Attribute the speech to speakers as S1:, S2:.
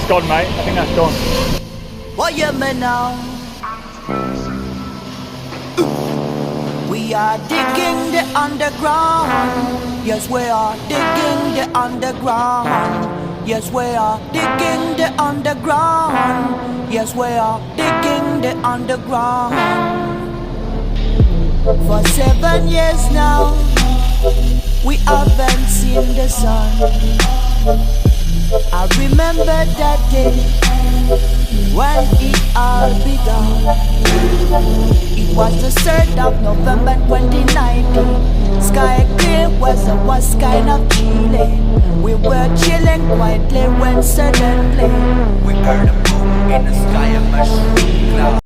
S1: gone, mate. I think that's gone.
S2: What you mean now? We are digging the underground. Yes, we are digging the underground. Yes, we are digging the underground. Yes, we are digging the underground. For 7 years now, we haven't seen the sun. I remember that day when it all began. It was the 3rd of November 2019. Sky clear, weather was kind of chilly. We were chilling quietly when suddenly we heard a boom in the sky, a mushroom.